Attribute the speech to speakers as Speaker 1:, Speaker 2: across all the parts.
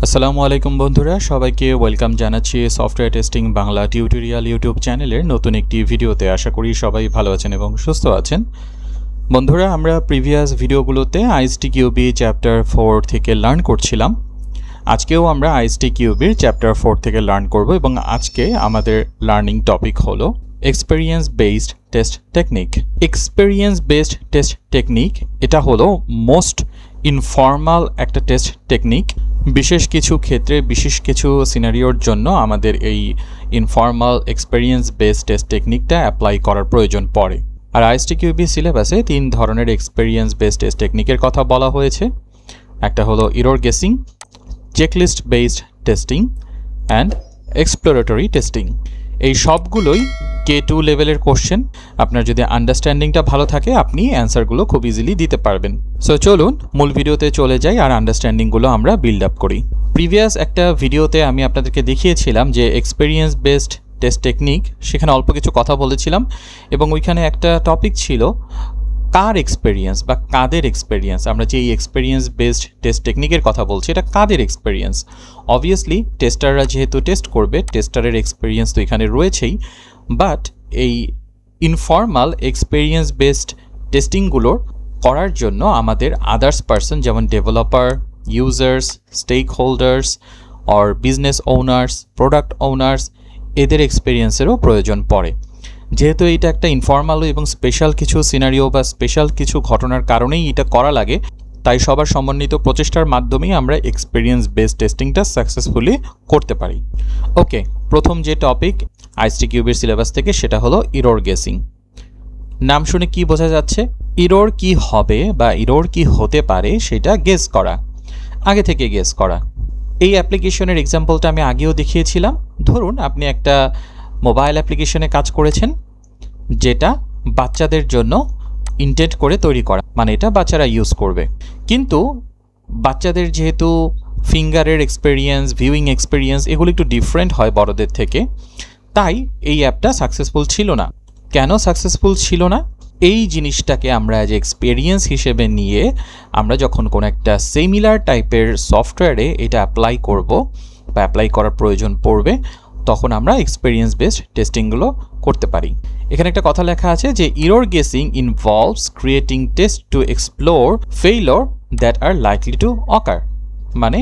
Speaker 1: আসসালামু আলাইকুম বন্ধুরা, সবাইকে ওয়েলকাম জানাচ্ছি software testing Bangla tutorial YouTube চ্যানেলের নতুন একটি ভিডিওতে। আশা করি সবাই ভালো আছেন এবং সুস্থ আছেন। বন্ধুরা, আমরা প্রিভিয়াস ভিডিওগুলোতে আইএসটিকিউবি চ্যাপ্টার 4 থেকে লার্ন করছিলাম। আজকেও আমরা আইএসটিকিউবির চ্যাপ্টার 4 থেকে লার্ন করব এবং আজকে আমাদের লার্নিং টপিক হলো experience based test technique. Experience based test technique এটা হলো মোস্ট ইনফর্মাল একটা টেস্ট টেকনিক। বিশেষ কিছু ক্ষেত্রে বিশেষ কিছু সিনারিওর জন্য আমাদের এই ইনফর্মাল এক্সপেরিয়েন্স বেসড টেস্ট টেকনিকটা অ্যাপ্লাই করার প্রয়োজন পড়ে। আর আইএসটিকিউবি সিলেবাসে 3 ধরনের এক্সপেরিয়েন্স বেসড টেস্ট টেকনিকের কথা বলা হয়েছে। একটা হলো error guessing, checklist based testing and exploratory testing. এই সবগুলোই K2 লেভেলের কোশ্চেন। আপনার যদি আন্ডারস্ট্যান্ডিংটা ভালো থাকে আপনি অ্যান্সারগুলো খুব ইজিলি দিতে পারবেন। সো চলুন মূল ভিডিওতে চলে যাই আর আন্ডারস্ট্যান্ডিংগুলো আমরা বিল্ড আপ করি। প্রিভিয়াস একটা ভিডিওতে আমি আপনাদেরকে দেখিয়েছিলাম যে এক্সপেরিয়েন্স বেসড টেস্ট টেকনিক, সেখানে অল্প কিছু কথা বলেছিলাম এবং ওইখানে একটা টপিক ছিল কার এক্সপেরিয়েন্স বা কাদের এক্সপেরিয়েন্স। আমরা যে এই এক্সপেরিয়েন্স বেসড টেস্ট টেকনিকের কথা বলছি, এটা কাদের এক্সপেরিয়েন্স? অবভিয়াসলি টেস্টাররা যেহেতু টেস্ট করবে, টেস্টারের এক্সপেরিয়েন্স তো এখানে রয়েছেই, বাট এই ইনফর্মাল এক্সপেরিয়েন্স বেসড টেস্টিংগুলো করার জন্য আমাদের আদার্স পার্সন যেমন developer, users, stakeholders or business owners, product owners, এদের এক্সপেরিয়েন্সেরও প্রয়োজন পড়ে। যেহেতু এটা একটা ইনফর্মাল এবং স্পেশাল কিছু সিনারিও বা স্পেশাল কিছু ঘটনার কারণেই এটা করা লাগে, তাই সবার সমন্বিত প্রচেষ্টার মাধ্যমেই আমরা এক্সপেরিয়েন্স বেসড টেস্টিংটা সাকসেসফুলি করতে পারি। ওকে, প্রথম যে টপিক আইএসটিকিউবির সিলেবাস থেকে সেটা হলো এরর গেসিং। নাম শুনে কি বোঝা যাচ্ছে? এরর কি হবে বা এরর কি হতে পারে সেটা গেস করা, আগে থেকে গেস করা। এই অ্যাপ্লিকেশনের এক্সাম্পলটা আমি আগেও দেখিয়েছিলাম। ধরুন আপনি একটা মোবাইল অ্যাপ্লিকেশনে কাজ করেছেন যেটা বাচ্চাদের জন্য ইন্টেন্ট করে তৈরি করা, মানে এটা বাচ্চারা ইউজ করবে, কিন্তু বাচ্চাদের যেহেতু ফিঙ্গারের এক্সপেরিয়েন্স, ভিউইং এক্সপেরিয়েন্স এগুলো একটু ডিফারেন্ট হয় বড়দের থেকে, তাই এই অ্যাপটা সাকসেসফুল ছিল না। কেন সাকসেসফুল ছিল না? এই জিনিসটাকে আমরা অ্যাজ এক্সপেরিয়েন্স হিসেবে নিয়ে আমরা যখন কোনো একটা সিমিলার টাইপের সফটওয়্যারে এটা অ্যাপ্লাই করব বা অ্যাপ্লাই করার প্রয়োজন পড়বে, তখন আমরা এক্সপেরিয়েন্স বেসড টেস্টিংগুলো করতে পারি। এখানে একটা কথা লেখা আছে যে error guessing involves creating test to explore failure that are likely to অকার। মানে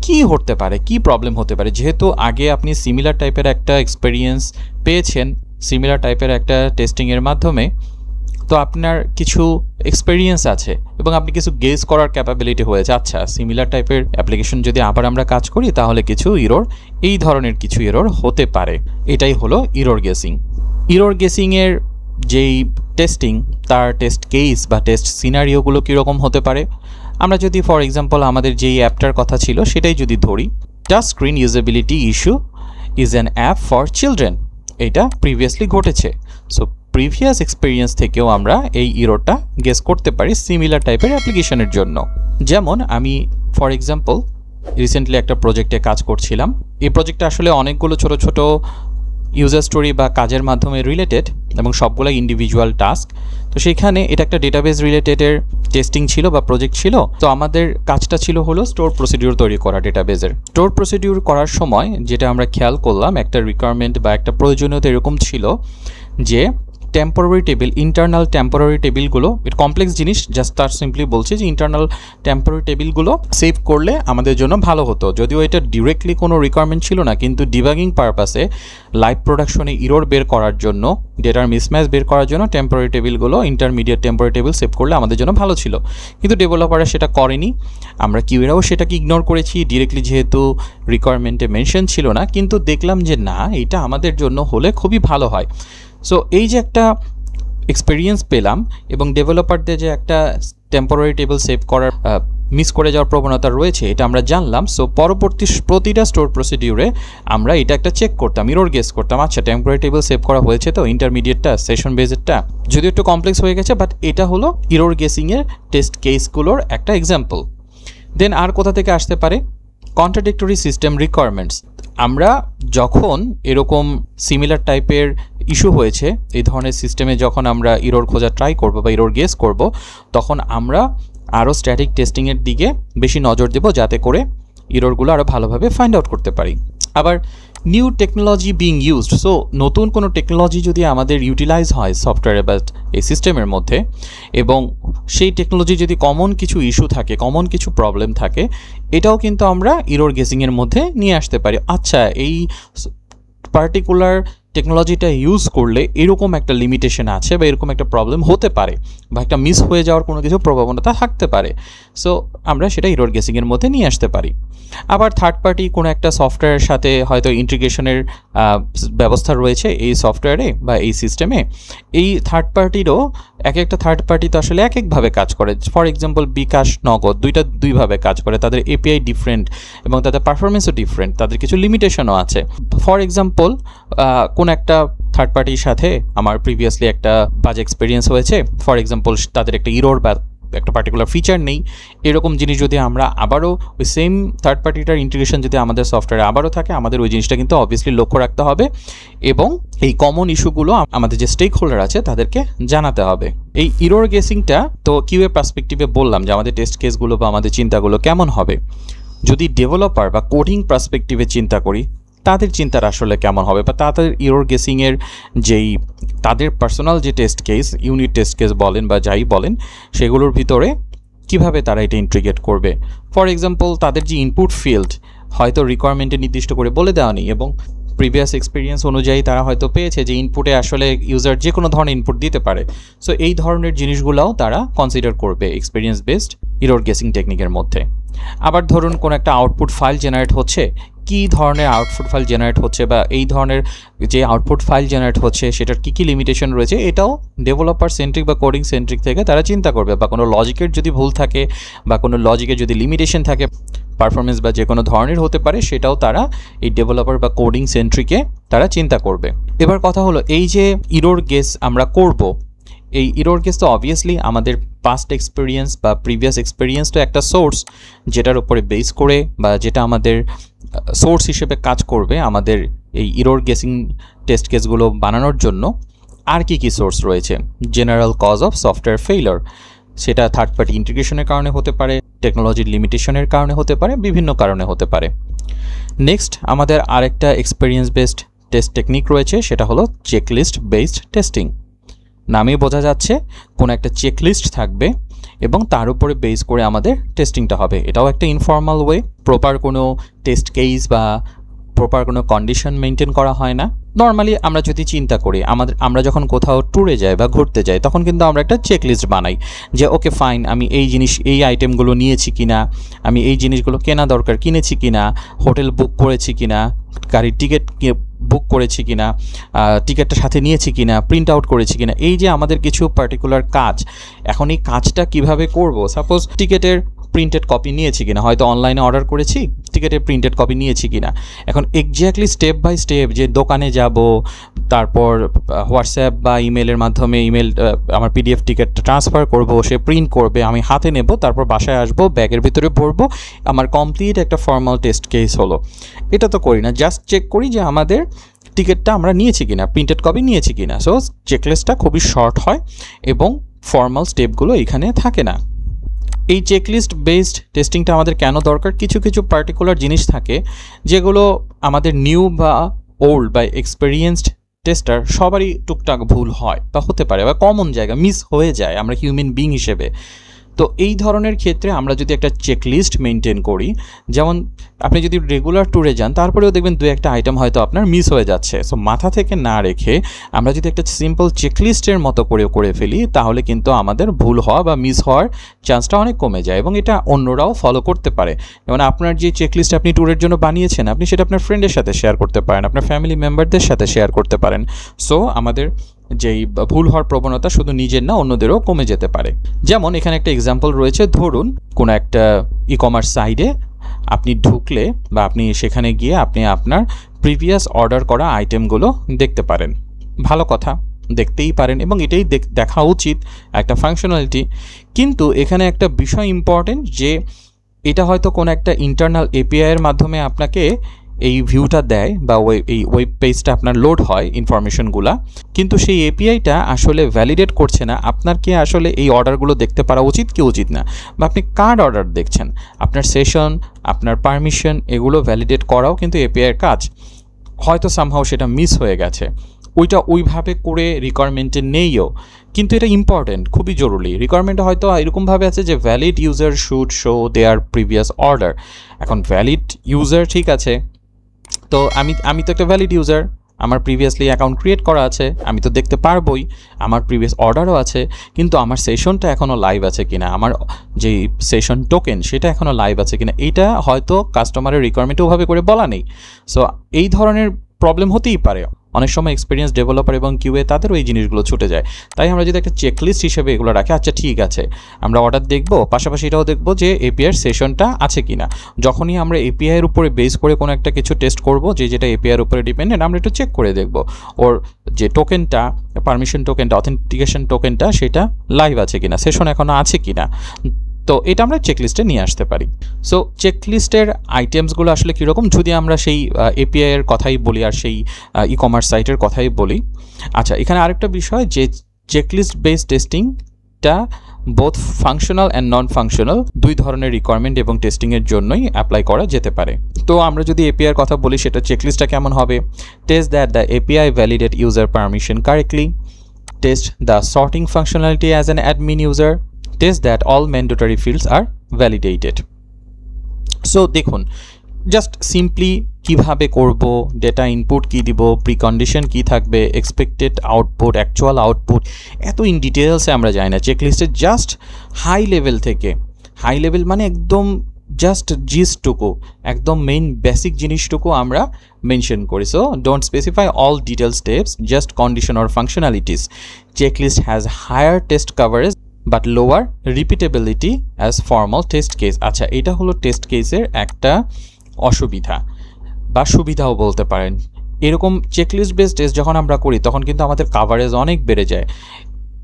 Speaker 1: কি হতে পারে, কি প্রবলেম হতে পারে। যেহেতু আগে আপনি সিমিলার টাইপের একটা এক্সপেরিয়েন্স পেয়েছেন, সিমিলার টাইপের একটা টেস্টিংয়ের মাধ্যমে, তো আপনার কিছু এক্সপেরিয়েন্স আছে এবং আপনি কিছু গেস করার ক্যাপাবিলিটি হয়েছে। আচ্ছা, সিমিলার টাইপের অ্যাপ্লিকেশন যদি আবার আমরা কাজ করি তাহলে কিছু এরর, এই ধরনের কিছু এরর হতে পারে। এটাই হলো এরর গেসিং। এরর গেসিংয়ের যেই টেস্টিং, তার টেস্ট কেস বা টেস্ট সিনারিওগুলো কীরকম হতে পারে। আমরা যদি ফর এক্সাম্পল আমাদের যেই অ্যাপটার কথা ছিল সেটাই যদি ধরি, touch screen usability issue is an app for children, এটা প্রিভিয়াসলি ঘটেছে। সো প্রিভিয়াস এক্সপেরিয়েন্স থেকেও আমরা এই এররটা গেস করতে পারি সিমিলার টাইপের অ্যাপ্লিকেশনের জন্য। যেমন আমি ফর এক্সাম্পল রিসেন্টলি একটা প্রজেক্টে কাজ করছিলাম। এই প্রজেক্টটা আসলে অনেকগুলো ছোট ছোট ইউজার স্টোরি বা কাজের মাধ্যমে রিলেটেড এবং সবগুলো ইন্ডিভিজুয়াল টাস্ক। তো সেইখানে এটা একটা ডেটাবেস রিলেটেডের টেস্টিং ছিল বা প্রজেক্ট ছিল। তো আমাদের কাজটা ছিল হলো স্টোর প্রসিডিউর তৈরি করা ডেটাবেসের। স্টোর প্রসিডিউর করার সময় যেটা আমরা খেয়াল করলাম, একটা রিকোয়ারমেন্ট বা একটা প্রয়োজনীয়তা এরকম ছিল যে টেম্পোরারি টেবিল, ইন্টারনাল টেম্পোরারি টেবিলগুলো, এটা কমপ্লেক্স জিনিস, জাস্ট তার সিম্পলি বলছে যে ইন্টারনাল টেম্পোরারি টেবিলগুলো সেভ করলে আমাদের জন্য ভালো হতো। যদিও এটা ডিরেক্টলি কোনো রিকোয়ারমেন্ট ছিল না, কিন্তু ডিবাগিং পারপাসে লাইভ প্রোডাকশনে এরর বের করার জন্য, ডেটার মিসম্যাচ বের করার জন্য টেম্পোরারি টেবিলগুলো, ইন্টারমিডিয়েট টেম্পোরারি টেবিল সেভ করলে আমাদের জন্য ভালো ছিল। কিন্তু ডেভেলপাররা সেটা করেনি, আমরা কিউএরাও সেটাকে ইগনোর করেছি, ডিরেক্টলি যেহেতু রিকোয়ারমেন্টে মেনশন ছিল না। কিন্তু দেখলাম যে না, এটা আমাদের জন্য হলে খুবই ভালো হয়। সো এই যে একটা এক্সপেরিয়েন্স পেলাম এবং ডেভেলপারদের যে একটা টেম্পোরারি টেবিল সেভ করার মিস করে যাওয়ার প্রবণতা রয়েছে, এটা আমরা জানলাম। সো পরবর্তী প্রতিটা স্টোর প্রসিডিউরে আমরা এটা একটা চেক করতাম, এরর গেস করতাম। আচ্ছা, টেম্পোরারি টেবিল সেভ করা হয়েছে তো, ইন্টারমিডিয়েটটা, সেশন বেজেরটা যদিও একটু কমপ্লেক্স হয়ে গেছে, বাট এটা হলো এরর গেসিংয়ের টেস্ট কেসগুলোর একটা এক্সাম্পল। দেন আর কোথা থেকে আসতে পারে? Contradictory system requirements. আমরা যখন এরকম সিমিলার টাইপের ইস্যু হয়েছে, এই ধরনের সিস্টেমে যখন আমরা এরর খোঁজা ট্রাই করব বা এরর গেস করব, তখন আমরা আরও স্ট্যাটিক টেস্টিংয়ের দিকে বেশি নজর দেব, যাতে করে ইররগুলো আরও ভালোভাবে ফাইন্ড আউট করতে পারি। আবার new technology being used, so নতুন কোনো টেকনোলজি যদি আমাদের ইউটিলাইজ হয় সফটওয়্যারে বা এই সিস্টেমের মধ্যে, এবং সেই টেকনোলজি যদি কমন কিছু ইস্যু থাকে, কমন কিছু প্রবলেম থাকে, এটাও কিন্তু আমরা ইরর গেসিংয়ের মধ্যে নিয়ে আসতে পারি। আচ্ছা, এই পার্টিকুলার টেকনোলজিটা ইউজ করলে এরকম একটা লিমিটেশন আছে বা এরকম একটা প্রবলেম হতে পারে বা একটা মিস হয়ে যাওয়ার কোনো কিছু প্রবণতা থাকতে পারে, সো আমরা সেটা ইরর গেসিংয়ের মধ্যে নিয়ে আসতে পারি। আবার থার্ড পার্টি কোনো একটা সফটওয়্যারের সাথে হয়তো ইন্টিগ্রেশনের ব্যবস্থা রয়েছে এই সফটওয়্যারে বা এই সিস্টেমে, এই থার্ড পার্টিরও এক একটা থার্ড পার্টি তো আসলে এক একভাবে কাজ করে। ফর এক্সাম্পল বিকাশ, নগদ দুইভাবে কাজ করে, তাদের এপিআই ডিফারেন্ট এবং তাদের পারফরমেন্সও ডিফারেন্ট, তাদের কিছু লিমিটেশনও আছে। ফর এক্সাম্পল কোন একটা থার্ড পার্টির সাথে আমার প্রিভিয়াসলি একটা বাজে এক্সপিরিয়েন্স হয়েছে, ফর এক্সাম্পল তাদের একটা ইরর বা একটা পার্টিকুলার ফিচার নেই, এরকম জিনিস যদি আমরা আবারও ওই সেম থার্ড পার্টিটার ইন্টিগ্রেশন যদি আমাদের সফটওয়্যারে আবারও থাকে, আমাদের ওই জিনিসটা কিন্তু অবভিয়াসলি লক্ষ্য রাখতে হবে এবং এই কমন ইস্যুগুলো আমাদের যে স্টেক হোল্ডার আছে তাদেরকে জানাতে হবে। এই ইরর গেসিংটা তো কিউএ পার্সপেক্টিভে বললাম যে আমাদের টেস্ট কেসগুলো বা আমাদের চিন্তাগুলো কেমন হবে। যদি ডেভেলপার বা কোডিং পার্সপেক্টিভে চিন্তা করি, তাদের চিন্তার আসলে কেমন হবে বা তাদের ইরর গেসিংয়ের যেই তাদের পার্সোনাল যে test case, unit test case বলেন বা যাই বলেন, সেগুলোর ভিতরে কিভাবে তারা এটা ইন্টিগ্রেট করবে। ফর এক্সাম্পল তাদের যে ইনপুট ফিল্ড হয়তো রিকোয়ারমেন্টে নির্দিষ্ট করে বলে দেওয়া নেই এবং প্রিভিয়াস এক্সপিরিয়েন্স অনুযায়ী তারা হয়তো পেয়েছে যে ইনপুটে আসলে ইউজার যে কোনো ধরনের ইনপুট দিতে পারে, সো এই ধরনের জিনিসগুলোও তারা কনসিডার করবে এক্সপিরিয়েন্স বেসড ইরর গেসিং টেকনিকের মধ্যে। আবার ধরুন কোনো একটা আউটপুট ফাইল জেনারেট হচ্ছে, কী ধরনের আউটপুট ফাইল জেনারেট হচ্ছে বা এই ধরনের যে আউটপুট ফাইল জেনারেট হচ্ছে সেটার কী লিমিটেশন রয়েছে, এটাও ডেভেলপার সেন্ট্রিক বা কোডিং সেন্ট্রিক থেকে তারা চিন্তা করবে। বা কোনো লজিকের যদি ভুল থাকে বা কোনো লজিকের যদি লিমিটেশন থাকে, পারফরমেন্স বা যে কোনো ধরনের হতে পারে, সেটাও তারা এই ডেভেলপার বা কোডিং সেন্ট্রিকে তারা চিন্তা করবে। এবার কথা হলো, এই যে ইরর গেস আমরা করব, এই ইরর গেস তো অবভিয়াসলি আমাদের পাস্ট এক্সপিরিয়েন্স বা প্রিভিয়াস এক্সপিরিয়েন্স তো একটা সোর্স, যেটার উপরে বেস করে বা যেটা আমাদের সোর্স হিসেবে কাজ করবে আমাদের এই ইরর গেসিং টেস্ট কেসগুলো বানানোর জন্য। আর কি সোর্স রয়েছে? General cause of software failure, সেটা থার্ড পার্টি ইন্টিগ্রেশনের কারণে হতে পারে, টেকনোলজির লিমিটেশনের কারণে হতে পারে, বিভিন্ন কারণে হতে পারে। নেক্সট আমাদের আরেকটা এক্সপিরিয়েন্স বেসড টেস্ট টেকনিক রয়েছে, সেটা হলো চেকলিস্ট বেসড টেস্টিং। নামেই বোঝা যাচ্ছে কোনো একটা চেকলিস্ট থাকবে এবং তার উপরে বেস করে আমাদের টেস্টিংটা হবে। এটাও একটা ইনফর্মাল ওয়ে, প্রপার কোনো টেস্ট কেস বা প্রপার কোনো কন্ডিশন মেনটেন করা হয় না। নর্মালি আমরা যদি চিন্তা করি, আমরা যখন কোথাও ট্যুরে যাই বা ঘুরতে যাই, তখন কিন্তু আমরা একটা চেকলিস্ট বানাই যে ওকে ফাইন, আমি এই আইটেমগুলো নিয়েছি কিনা, আমি এই জিনিসগুলো কেনা দরকার কিনেছি কিনা, হোটেল বুক করেছি কিনা, গাড়ির টিকিট বুক করেছি কিনা, টিকিটটা সাথে নিয়েছি কিনা, প্রিন্ট আউট করেছি কিনা, এই যে আমাদের কিছু পার্টিকুলার কাজ। এখন এই কাজটা কিভাবে করব? সাপোজ টিকিটের প্রিন্টেড কপি নিয়েছি কিনা, হয়তো অনলাইনে অর্ডার করেছি, টিকিটের প্রিন্টেড কপি নিয়েছি কিনা। এখন এক্স্যাক্টলি স্টেপ বাই স্টেপ যে দোকানে যাব, তারপর হোয়াটসঅ্যাপ বা ইমেলের মাধ্যমে আমার পিডিএফ টিকিটটা ট্রান্সফার করব, সে প্রিন্ট করবে, আমি হাতে নেব, তারপর বাসায় আসবো, ব্যাগের ভিতরে ভরবো, আমার কমপ্লিট একটা ফর্মাল টেস্ট কেস হলো। এটা তো করি না, জাস্ট চেক করি যে আমাদের টিকিটটা আমরা নিয়েছি কিনা, প্রিন্টেড কপি নিয়েছি কিনা। সো চেকলিস্টটা খুবই শর্ট হয় এবং ফর্মাল স্টেপগুলো এখানে থাকে না। এই চেকলিস্ট বেসড টেস্টিংটা আমাদের কেন দরকার? কিছু পার্টিকুলার জিনিস থাকে যেগুলো আমাদের নিউ বা ওল্ড বা এক্সপেরিয়েন্সড টেস্টার সবারই টুকটাক ভুল হয় বা হতে পারে বা কমন জায়গা মিস হয়ে যায় আমরা হিউম্যান বিং হিসেবে। তো এই ধরনের ক্ষেত্রে আমরা যদি একটা চেকলিস্ট মেনটেন করি, যেমন আপনি যদি রেগুলার ট্যুরে যান, তারপরেও দেখবেন দু একটা আইটেম হয়তো আপনার মিস হয়ে যাচ্ছে। সো মাথা থেকে না রেখে আমরা যদি একটা সিম্পল চেকলিস্টের মতো করে ফেলি, তাহলে কিন্তু আমাদের ভুল হওয়া বা মিস হওয়ার চান্সটা অনেক কমে যায় এবং এটা অন্যরাও ফলো করতে পারে। যেমন আপনার যে চেকলিস্ট আপনি ট্যুরের জন্য বানিয়েছেন, আপনি সেটা আপনার ফ্রেন্ডের সাথে শেয়ার করতে পারেন, আপনার ফ্যামিলি মেম্বারদের সাথে শেয়ার করতে পারেন। সো আমাদের যেই ভুল হওয়ার প্রবণতা শুধু নিজের না, অন্যদেরও কমে যেতে পারে। যেমন এখানে একটা এক্সাম্পল রয়েছে, ধরুন কোনো একটা ই কমার্স সাইটে আপনি ঢুকলে বা আপনি সেখানে গিয়ে আপনি আপনার প্রিভিয়াস অর্ডার করা আইটেমগুলো দেখতে পারেন। ভালো কথা, দেখতেই পারেন এবং এটাই দেখা উচিত, একটা ফাংশনালিটি। কিন্তু এখানে একটা বিষয় ইম্পর্টেন্ট, যে এটা হয়তো কোনো একটা ইন্টারনাল এপিআই এর মাধ্যমে আপনাকে এই ভিউটা দেয় বা এই ওয়েব পেজটা আপনার লোড হয় ইনফরমেশনগুলা, কিন্তু সেই এপিআইটা আসলে ভ্যালিডেট করছে না আপনার কি আসলে এই অর্ডারগুলো দেখতে পারা উচিত কি উচিত না, বা আপনি কার অর্ডার দেখছেন, আপনার সেশন, আপনার পারমিশন, এগুলো ভ্যালিডেট করাও কিন্তু এপিআইয়ের কাজ। হয়তো সামহাও সেটা মিস হয়ে গেছে, ওইটা ওইভাবে করে রিকোয়ারমেন্টে নেইও, কিন্তু এটা ইম্পর্টেন্ট, খুবই জরুরি। রিকোয়ারমেন্টে হয়তো এরকমভাবে আছে যে valid user should show there previous order. এখন ভ্যালিড ইউজার ঠিক আছে, তো আমি তো একটা ভ্যালিড ইউজার, আমার প্রিভিয়াসলি অ্যাকাউন্ট ক্রিয়েট করা আছে, আমি তো দেখতে পারবোই, আমার প্রিভিয়াস অর্ডারও আছে, কিন্তু আমার সেশনটা এখনও লাইভ আছে কিনা, আমার যেই সেশন টোকেন সেটা এখনও লাইভ আছে কিনা, এইটা হয়তো কাস্টমারের রিকোয়ারমেন্টে ওভাবে করে বলা নেই। সো এই ধরনের প্রবলেম হতেই পারে, অনেক সময় এক্সপিরিয়েন্স ডেভেলপার এবং কিউএ তাদেরও এই জিনিসগুলো ছুটে যায়। তাই আমরা যদি একটা চেকলিস্ট হিসেবে এগুলো রাখি, আচ্ছা ঠিক আছে আমরা অর্ডার দেখব, পাশাপাশি এটাও দেখবো যে এপিআইয়ের সেশনটা আছে কিনা। যখনই আমরা এপিআইয়ের উপরে বেস করে কোনো একটা কিছু টেস্ট করব, যেটা এপিআইয়ের উপরে ডিপেন্ডেন্ট, আমরা একটু চেক করে দেখব ওর যে টোকেনটা, পারমিশন টোকেনটা, অথেন্টিকেশন টোকেনটা, সেটা লাইভ আছে কিনা, সেশন এখনও আছে কিনা। তো এটা আমরা চেকলিস্টে নিয়ে আসতে পারি। সো চেকলিস্টের আইটেমসগুলো আসলে কীরকম, যদি আমরা সেই এপিআইয়ের কথাই বলি আর সেই ই কমার্স সাইটের কথাই বলি। আচ্ছা, এখানে আরেকটা বিষয় যে চেকলিস্ট বেসড টেস্টিংটা both functional and non functional দুই ধরনের রিকোয়ারমেন্ট এবং টেস্টিংয়ের জন্যই অ্যাপ্লাই করা যেতে পারে। তো আমরা যদি এপিআইয়ের কথা বলি, সেটা চেকলিস্টটা কেমন হবে? Test that the API validate user permission correctly, test the sorting functionality as an admin user, test that all mandatory fields are validated. So দেখুন, জাস্ট সিম্পলি কিভাবে করব, ডেটা ইনপুট কী দিব, প্রিকন্ডিশন কী থাকবে, এক্সপেক্টেড আউটপুট, অ্যাকচুয়াল আউটপুট, এত in ডিটেলসে আমরা যাই না। চেকলিস্টে জাস্ট হাই লেভেল থেকে, হাই লেভেল মানে একদম জাস্ট জিসটুকু, একদম মেইন বেসিক জিনিসটুকু আমরা মেনশন করি। So don't specify all detail steps, just condition or functionalities. Checklist has higher test coverage but lower repeatability as formal test case. আচ্ছা, এটা হলো test কেসের একটা অসুবিধা বা সুবিধাও বলতে পারেন। এরকম চেকলিস্ট বেসড টেস্ট যখন আমরা করি, তখন কিন্তু আমাদের কাভারেজ অনেক বেড়ে যায়।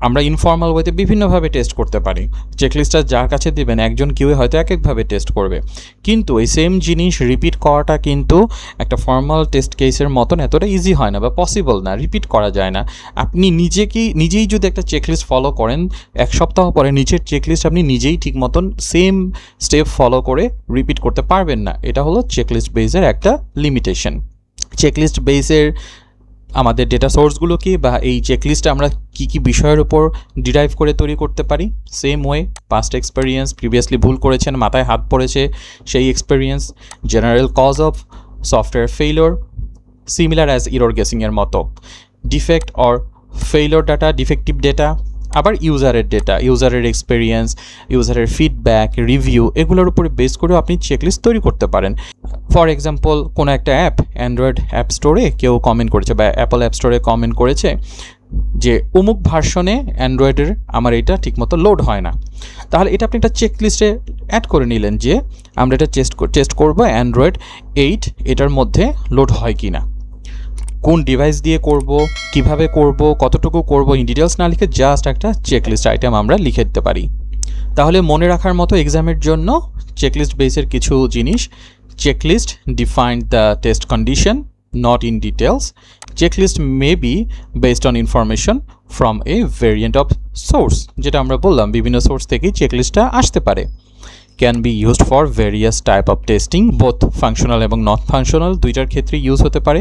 Speaker 1: আমরা ইনফর্মাল ওয়েতে বিভিন্নভাবে টেস্ট করতে পারি। চেকলিস্টটা যার কাছে দিবেন, একজন কিউএ হয়তো এক একভাবে টেস্ট করবে, কিন্তু এই সেম জিনিস রিপিট করাটা কিন্তু একটা ফর্মাল টেস্ট কেসের মতন এতটা ইজি হয় না বা পসিবল না, রিপিট করা যায় না। আপনি নিজেই যদি একটা চেকলিস্ট ফলো করেন, এক সপ্তাহ পরে নিচের চেকলিস্ট আপনি নিজেই ঠিক মতন সেম স্টেপ ফলো করে রিপিট করতে পারবেন না। এটা হলো চেকলিস্ট বেসের একটা লিমিটেশন। চেকলিস্ট বেসের আমাদের ডেটা সোর্সগুলো কি, বা এই চেকলিস্টে আমরা কি কি বিষয়ের উপর ডিরাইভ করে তৈরি করতে পারি? Same way, past experience, previously ভুল করেছেন, মাথায় হাত পড়েছে সেই experience, general cause of software failure, similar as error গেসিংয়ের মতো, defect or failure data, defective data, আবার ইউজারের ডেটা, ইউজারের এক্সপেরিয়েন্স, ইউজারের ফিডব্যাক, রিভিউ, এগুলোর উপরে বেস করেও আপনি চেকলিস্ট তৈরি করতে পারেন। ফর এক্সাম্পল, কোনো একটা অ্যাপ অ্যান্ড্রয়েড অ্যাপ স্টোরে কেউ কমেন্ট করেছে বা অ্যাপল অ্যাপ স্টোরে কমেন্ট করেছে যে অমুক ভার্সনে অ্যান্ড্রয়েডের আমার এটা ঠিকমতো লোড হয় না। তাহলে এটা আপনি একটা চেকলিস্টে অ্যাড করে নিলেন যে আমরা এটা টেস্ট করবো অ্যান্ড্রয়েড 8 এটার মধ্যে লোড হয় কি না, কোন ডিভাইস দিয়ে করব, কিভাবে করব, কতটুকু করব, ইন ডিটেলস না লিখে জাস্ট একটা চেকলিস্ট আইটেম আমরা লিখে দিতে পারি। তাহলে মনে রাখার মতো এক্সামের জন্য চেকলিস্ট বেসের কিছু জিনিস: checklist define the test condition not in details. Checklist may be based on information from a variant of source, যেটা আমরা বললাম বিভিন্ন সোর্স থেকেই চেকলিস্টটা আসতে পারে। Can be used for various type of testing, both functional এবং not functional, দুইটার ক্ষেত্রে ইউজ হতে পারে।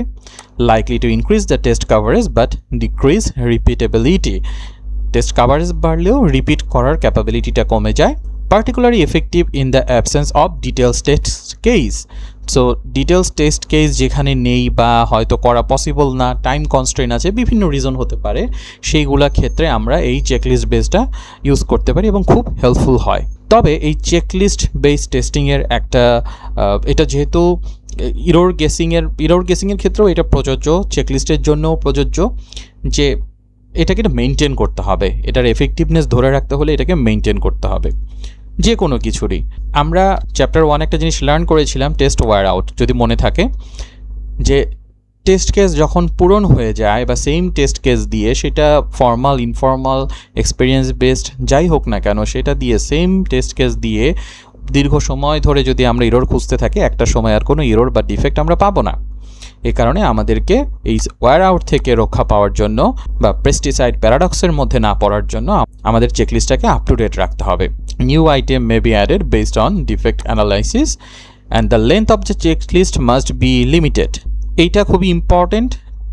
Speaker 1: Likely to increase the test coverage but decrease repeatability, test coverage বাড়লেও রিপিট করার ক্যাপাবিলিটিটা কমে যায়। particularly effective in the absence of detailed test case. So details test case যেখানে নেই বা হয়তো করা পসিবল না, টাইম কনস্ট্রেন্ট আছে, বিভিন্ন রিজন হতে পারে, সেইগুলা ক্ষেত্রে আমরা এই চেকলিস্ট বেসটা ইউজ করতে পারি এবং খুব হেল্পফুল হয়। তবে এই চেকলিস্ট বেস টেস্টিংয়ের একটা এটা যেহেতু ইরর গেসিংয়ের ক্ষেত্রেও এটা প্রযোজ্য, চেকলিস্টের জন্যও প্রযোজ্য, যে এটাকে মেনটেন করতে হবে, এটার এফেক্টিভনেস ধরে রাখতে হলে এটাকে মেনটেন করতে হবে যে কোনো কিছুরই। আমরা চ্যাপ্টার 1 একটা জিনিস লার্ন করেছিলাম, টেস্ট ওয়্যার আউট, যদি মনে থাকে, যে টেস্ট কেস যখন পূরণ হয়ে যায় বা সেম টেস্ট কেস দিয়ে, সেটা ফর্মাল, ইনফর্মাল, এক্সপিরিয়েন্স বেসড যাই হোক না কেন, সেটা দিয়ে সেম টেস্ট কেস দিয়ে দীর্ঘ সময় ধরে যদি আমরা এরর খুঁজতে থাকি, একটা সময় আর কোনো এরর বা ডিফেক্ট আমরা পাবো না। এই কারণে আমাদেরকে এই ওয়্যার আউট থেকে রক্ষা পাওয়ার জন্য বা পেস্টিসাইড প্যারাডক্সের মধ্যে না পড়ার জন্য আমাদের চেকলিস্টটাকে আপ টু ডেট রাখতে হবে। New item may be added based on defect analysis and the length of the checklist must be limited. এইটা খুবই ইম্পর্টেন্ট।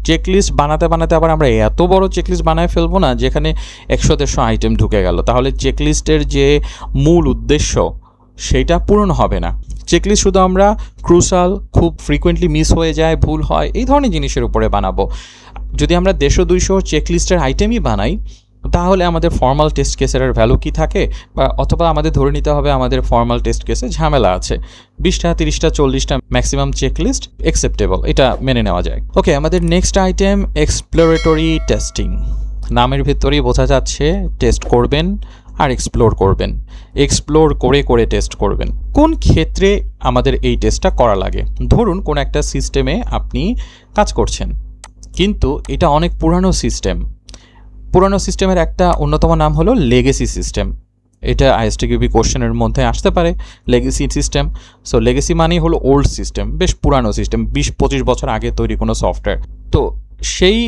Speaker 1: চেকলিস্ট বানাতে বানাতে আবার আমরা এত বড় চেকলিস্ট বানায় ফেলবো না যেখানে 100-150 আইটেম ঢুকে গেল, তাহলে চেকলিস্টের যে মূল উদ্দেশ্য সেইটা পূরণ হবে না। চেকলিস্ট শুধু আমরা ক্রুশাল, খুব ফ্রিকোয়েন্টলি মিস হয়ে যায়, ভুল হয়, এই ধরনের জিনিসের উপরে বানাবো। যদি আমরা 150-200 চেকলিস্টের আইটেমই বানাই তাহলে আমাদের ফর্মাল টেস্ট কেসের ভ্যালু কি থাকে, বা অথবা আমাদের ধরে নিতে হবে আমাদের ফর্মাল টেস্ট কেসে ঝামেলা আছে। 20টা 30টা 40টা ম্যাক্সিমাম চেকলিস্ট অ্যাকসেপ্টেবল, এটা মেনে নেওয়া যায়। ওকে, আমাদের নেক্সট আইটেম এক্সপ্লোরেটরি টেস্টিং। নামের ভিতরেই বোঝা যাচ্ছে টেস্ট করবেন আর এক্সপ্লোর করবেন, এক্সপ্লোর করে করে টেস্ট করবেন। কোন ক্ষেত্রে আমাদের এই টেস্টটা করা লাগে? ধরুন কোন একটা সিস্টেমে আপনি কাজ করছেন, কিন্তু এটা অনেক পুরানো সিস্টেম। পুরানো সিস্টেমের একটা অন্যতম নাম হলো লেগেসি সিস্টেম। এটা আইএসটিকিউবি কোশ্চেনের মধ্যে আসতে পারে, লেগেসি সিস্টেম। সো লেগেসি মানেই হলো ওল্ড সিস্টেম, বেশ পুরানো সিস্টেম, 20-25 বছর আগে তৈরি কোনো সফটওয়্যার। তো সেই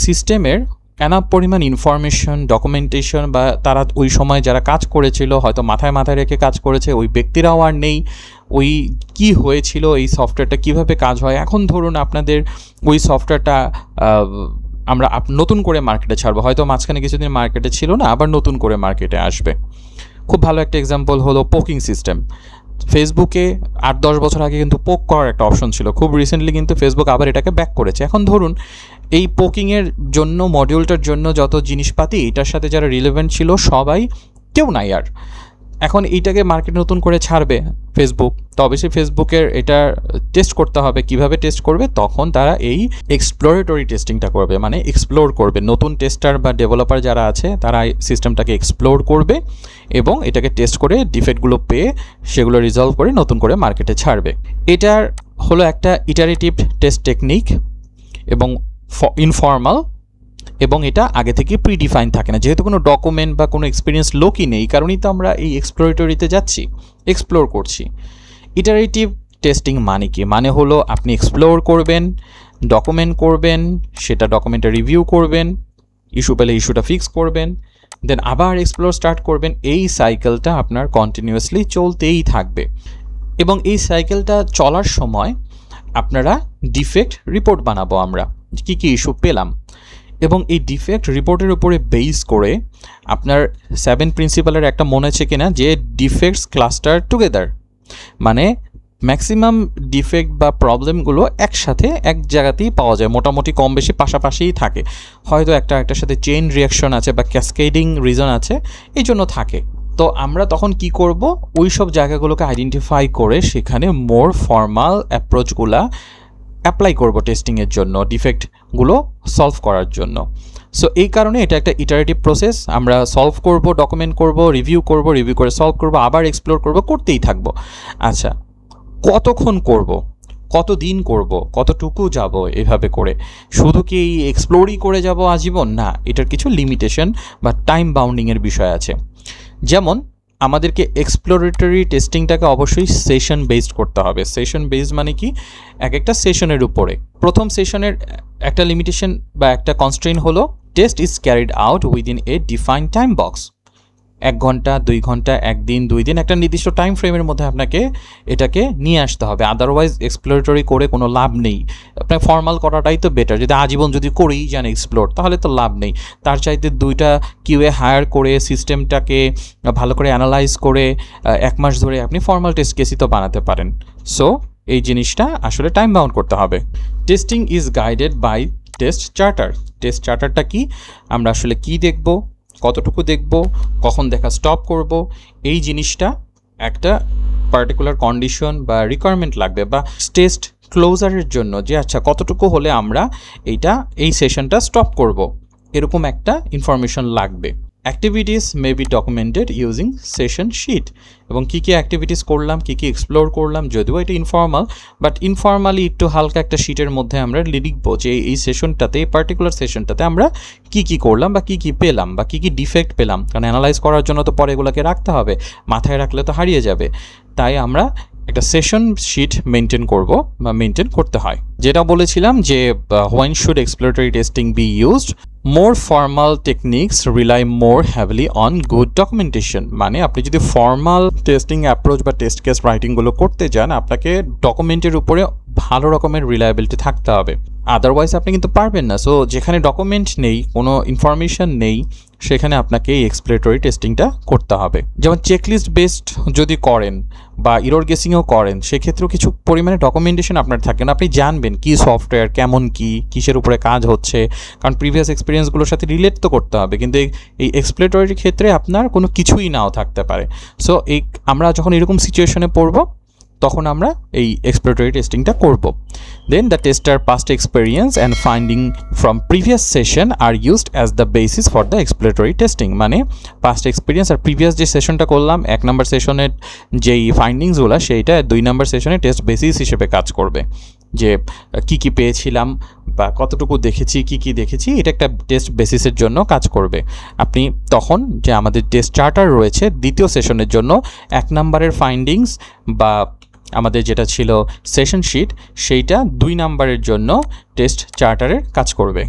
Speaker 1: সিস্টেমের এনাফ পরিমাণ ইনফরমেশন, ডকুমেন্টেশন বা তারা ওই সময় যারা কাজ করেছিল হয়তো মাথায় রেখে কাজ করেছে, ওই ব্যক্তিরাও আর নেই। ওই কি হয়েছিল, এই সফটওয়্যারটা কিভাবে কাজ হয়, এখন ধরুন আপনাদের ওই সফটওয়্যারটা আমরা নতুন করে মার্কেটে ছাড়বো, হয়তো মাঝখানে কিছুদিন মার্কেটে ছিল না, আবার নতুন করে মার্কেটে আসবে। খুব ভালো একটা এক্সাম্পল হলো পোকিং সিস্টেম। ফেসবুকে 8-10 বছর আগে কিন্তু পোক করার একটা অপশন ছিল, খুব রিসেন্টলি কিন্তু ফেসবুক আবার এটাকে ব্যাক করেছে। এখন ধরুন এই পোকিংয়ের জন্য, মডিউলটার জন্য যত জিনিসপাতি এটার সাথে যারা রিলেভেন্ট ছিল সবাই কেউ নাই আর। এখন এইটাকে মার্কেট নতুন করে ছাড়বে ফেসবুক, তো অবশ্যই ফেসবুকের এটা টেস্ট করতে হবে। কিভাবে টেস্ট করবে? তখন তারা এই এক্সপ্লোরেটরি টেস্টিংটা করবে, মানে এক্সপ্লোর করবে। নতুন টেস্টার বা ডেভেলপার যারা আছে তারা সিস্টেমটাকে এক্সপ্লোর করবে এবং এটাকে টেস্ট করে ডিফেক্টগুলো পেয়ে সেগুলো রিজলভ করে নতুন করে মার্কেটে ছাড়বে। এটার হলো একটা ইটারেটিভ টেস্ট টেকনিক এবং ইনফর্মাল, এবং এটা আগে থেকে প্রিডিফাইন থাকে না। যেহেতু কোনো ডকুমেন্ট বা কোনো এক্সপিরিয়েন্স লোকই নেই, কারণেই তো আমরা এই এক্সপ্লোরেটরিতে যাচ্ছি, এক্সপ্লোর করছি। ইটারেটিভ টেস্টিং মানে কি? মানে হলো আপনি এক্সপ্লোর করবেন, ডকুমেন্ট করবেন, সেটা ডকুমেন্টে রিভিউ করবেন, ইস্যু পেলে ইস্যুটা ফিক্স করবেন, দেন আবার এক্সপ্লোর স্টার্ট করবেন। এই সাইকেলটা আপনার কন্টিনিউয়াসলি চলতেই থাকবে এবং এই সাইকেলটা চলার সময় আপনারা ডিফেক্ট রিপোর্ট বানাবো আমরা, কী কী ইস্যু পেলাম, এবং এই ডিফেক্ট রিপোর্টের উপরে বেস করে আপনার 7 প্রিন্সিপালের একটা মনে আছে কিনা, যে ডিফেক্টস ক্লাস্টার টুগেদার, মানে ম্যাক্সিমাম ডিফেক্ট বা প্রবলেমগুলো একসাথে এক জায়গাতেই পাওয়া যায়, মোটামুটি কম বেশি পাশাপাশিই থাকে। হয়তো একটার সাথে চেইন রিয়াকশন আছে বা ক্যাসকেডিং রিজন আছে, এই জন্য থাকে। তো আমরা তখন কি করব? ওই সব জায়গাগুলোকে আইডেন্টিফাই করে সেখানে মোর ফর্মাল অ্যাপ্রোচগুলা অ্যাপ্লাই করব টেস্টিংয়ের জন্য, ডিফেক্টগুলো সলভ করার জন্য। সো এই কারণে এটা একটা ইটারেটিভ প্রসেস। আমরা সলভ করব, ডকুমেন্ট করব, রিভিউ করে সলভ করব, আবার এক্সপ্লোর করব, করতেই থাকবো। আচ্ছা, কতক্ষণ করব, কতদিন করব, কতটুকু যাব এভাবে করে? শুধু কি এই এক্সপ্লোরই করে যাব আজীবন? না, এটার কিছু লিমিটেশন বা টাইম বাউন্ডিংয়ের বিষয় আছে। যেমন আমাদেরকে এক্সপ্লোরেটরি টেস্টিংটাকে অবশ্যই সেশন বেসড করতে হবে। সেশন বেসড মানে কি? এক একটা সেশনের উপরে। প্রথম সেশনের একটা লিমিটেশন বা একটা কনস্ট্রেইন হলো test is carried out within a defined time box. 1 ঘন্টা, 2 ঘন্টা, 1 দিন, 2 দিন, একটা নির্দিষ্ট টাইম ফ্রেমের মধ্যে আপনাকে এটাকে নিয়ে আসতে হবে। আদারওয়াইজ এক্সপ্লোরেটরি করে কোনো লাভ নেই। আপনার ফর্মাল করাটাই তো বেটার। যদি আজীবন যদি করেই যান এক্সপ্লোর, তাহলে তো লাভ নেই। তার চাইতে 2টা কিউএ হায়ার করে সিস্টেমটাকে ভালো করে অ্যানালাইজ করে 1 মাস ধরে আপনি ফর্মাল টেস্ট কেসই তো বানাতে পারেন। সো এই জিনিসটা আসলে টাইম বাউন্ড করতে হবে। Testing is guided by test charter. Test চার্টারটা কি? আমরা আসলে কি দেখব, কতটুকু দেখব, কখন দেখা স্টপ করব, এই জিনিসটা একটা পার্টিকুলার কন্ডিশন বা রিকোয়ারমেন্ট লাগবে, বা টেস্ট ক্লোজারের জন্য যে আচ্ছা কতটুকু হলে আমরা এই সেশনটা স্টপ করব, এরকম একটা ইনফরমেশন লাগবে। Activities may be documented using session sheet. এবং কী কী অ্যাক্টিভিটিস করলাম, কী কী এক্সপ্লোর করলাম, যদিও এটা ইনফর্মাল, বাট ইনফর্মালি একটু হালকা একটা শিটের মধ্যে আমরা লিখবো যে এই সেশনটাতে, এই পার্টিকুলার সেশনটাতে আমরা কী কী করলাম বা কী কী পেলাম বা কী কী ডিফেক্ট পেলাম। কারণ অ্যানালাইজ করার জন্য তো পরে এগুলোকে রাখতে হবে, মাথায় রাখলে তো হারিয়ে যাবে। তাই আমরা একটা সেশন শিট মেনটেন করব বা মেনটেন করতে হয়। যেটা বলেছিলাম যে when should exploratory testing be used, more formal techniques rely more heavily on good documentation. মানে আপনি যদি ফর্মাল টেস্টিং অ্যাপ্রোচ বা টেস্ট কেস রাইটিংগুলো করতে যান, আপনাকে ডকুমেন্টের উপরে ভালো রকমের রিলায়েবিলিটি থাকতে হবে, আদারওয়াইজ আপনি কিন্তু পারবেন না। সো যেখানে ডকুমেন্ট নেই, কোনো ইনফরমেশন নেই, সেখানে আপনাকে এই এক্সপ্লোরেটরি টেস্টিংটা করতে হবে। যেমন চেকলিস্ট বেসড যদি করেন বা ইরর গেসিংও করেন, সেক্ষেত্রেও কিছু পরিমাণে ডকুমেন্টেশন আপনার থাকে না। আপনি জানবেন কি সফটওয়্যার, কেমন কি, কিসের উপরে কাজ হচ্ছে, কারণ প্রিভিয়াস এক্সপিরিয়েন্সগুলোর সাথে রিলেট তো করতে হবে। কিন্তু এই এক্সপ্লোরেটরির ক্ষেত্রে আপনার কোনো কিছুই নাও থাকতে পারে। সো আমরা যখন এরকম সিচুয়েশনে পড়ব, তখন আমরা এই এক্সপ্লোরেটরি টেস্টিংটা করব। Then the tester past experience and finding from previous session are used as the basis for the exploratory testing. মানে পাস্ট এক্সপিরিয়েন্স আর প্রিভিয়াস যে সেশনটা করলাম, 1 নম্বর সেশনের যেই ফাইন্ডিংসগুলো, সেইটা 2 নম্বর সেশনে টেস্ট বেসিস হিসেবে কাজ করবে। যে কি কি পেয়েছিলাম বা কতটুকু দেখেছি, কি দেখেছি, এটা একটা টেস্ট বেসিসের জন্য কাজ করবে। আপনি তখন যে আমাদের টেস্ট চার্টার রয়েছে দ্বিতীয় সেশনের জন্য 1 নম্বরের ফাইন্ডিংস বা আমাদের যেটা ছিল সেশন শিট, সেইটা 2 নম্বরের জন্য টেস্ট চার্টারের কাজ করবে।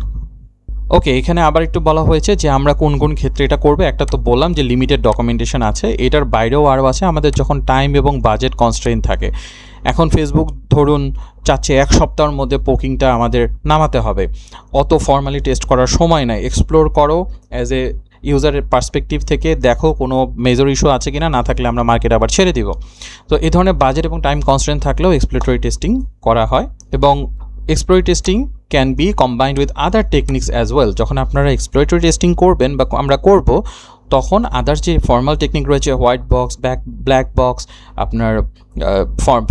Speaker 1: ওকে, এখানে আবার একটু বলা হয়েছে যে আমরা কোন কোন ক্ষেত্রে এটা করবে। একটা তো বললাম যে লিমিটেড ডকুমেন্টেশন আছে, এটার বাইরেও আরও আছে আমাদের যখন টাইম এবং বাজেট কনস্ট্রেইন থাকে। এখন ফেসবুক ধরুন চাচ্ছে 1 সপ্তাহের মধ্যে পোকিংটা আমাদের নামাতে হবে, অত ফর্মালি টেস্ট করার সময় নাই। এক্সপ্লোর করো অ্যাজ এ ইউজারের পার্সপেক্টিভ থেকে, দেখো কোনো মেজর ইস্যু আছে কিনা, না থাকলে আমরা মার্কেট আবার ছেড়ে দিব। তো এই ধরনের বাজেট এবং টাইম কনস্ট্রেন্ট থাকলেও এক্সপ্লোরেটরি টেস্টিং করা হয়। এবং exploratory testing can be combined with other techniques as well. যখন আপনারা এক্সপ্লোরেটরি টেস্টিং করবেন বা আমরা করব, তখন আদার যে ফর্মাল টেকনিক রয়েছে, হোয়াইট বক্স, ব্ল্যাক বক্স, আপনার